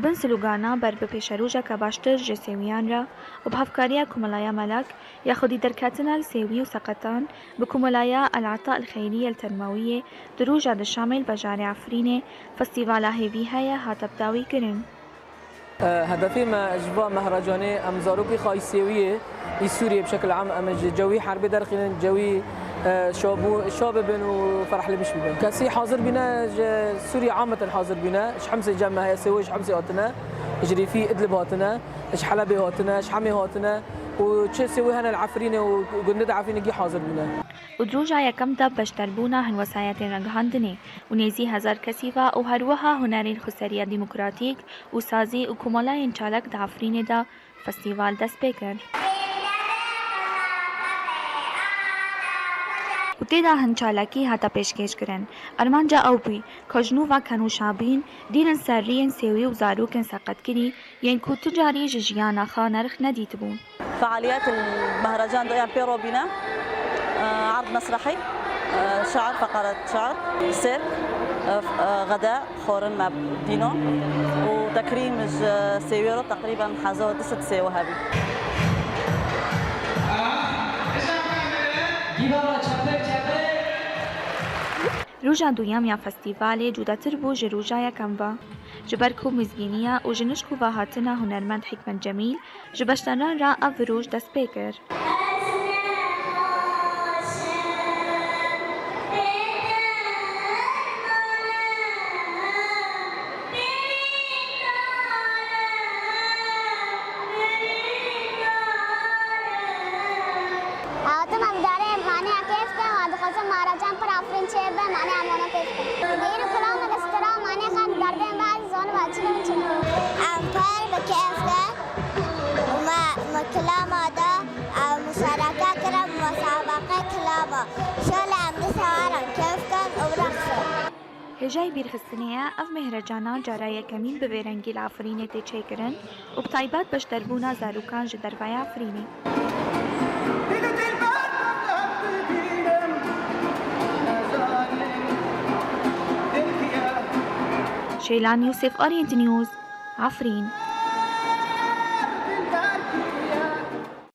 دبن سلوگانا بر بپیشروژا که باشتر جسیویان را و بهفکاریا کمالای ملک یا خودی درکاتنا السیوی و سقطان بکمالای العطاء الخیری التنمویه دروجا دشامل بجار عفرین فستیوالا هیوی هیا هاتبداوی کرن. هدفي ما اجواء مهرجاني ام زاروكي خاي سيويه سوريا بشكل عام ام جوي حرب درخين جوي شاب بن وفرح لي مش بن كاسي حاضر بنا سوريا عامه حاضر بنا اش حمزه جمع هي سوي اش حمزه هاتنا اجري في ادلب هاتنا اش حلبي هاتنا اش حمي هاتنا وش سوي هنا العفرينه وقلنا عارفين يجي حاضر بنا ودروجا یکم دب بشتربونا هن وسایت رنگهاندنی و نیزی هزار کسیفا و هروها هنرین خسریا دموکراتیک و سازی و کمالای چالک دافرین دا فستیوال دست بکر. و تیدا هن چالکی هاتا پیشکش کرن. ارمان جا او بی کجنو و کنو شابین دیرن سرین سیوی و زاروکن سقط کری ین کو تجاری جیانا خا نرخ ندیت بون. فعاليات المهرجان ده بيرو بنا عرض مسرحي شعر فقرات شعر سيرك غداء خورن مع دينو وتكريم سيويرو تقريبا حازوا 9 سيوة هذه روجا دویام یا فستیوال جودتر بو جروجا یکم با جبرکو مزگینیا و جنشکو و هاتنا هنرمند حکمت جمیل جبشتنان را او روج دست بکر. महाराजान पर आफरीन चेब है माने आमोना पे देर खुलाओ ना गस्तरा माने खान गर्दे बाद जोन बाचने में अम्पायर बकेफ का وما كلام هذا مشاركة كلام مسابقة كلام شال عم بسهرة كيف كان ورقصة هجای بیرخستنیه او مهرجانا جارای کمین به ورنگی العفرینه تی چه کرن و بطایبات بشتربونا زاروکان جدروای عفرینی. شيلان يوسف أورينت نيوز عفرين.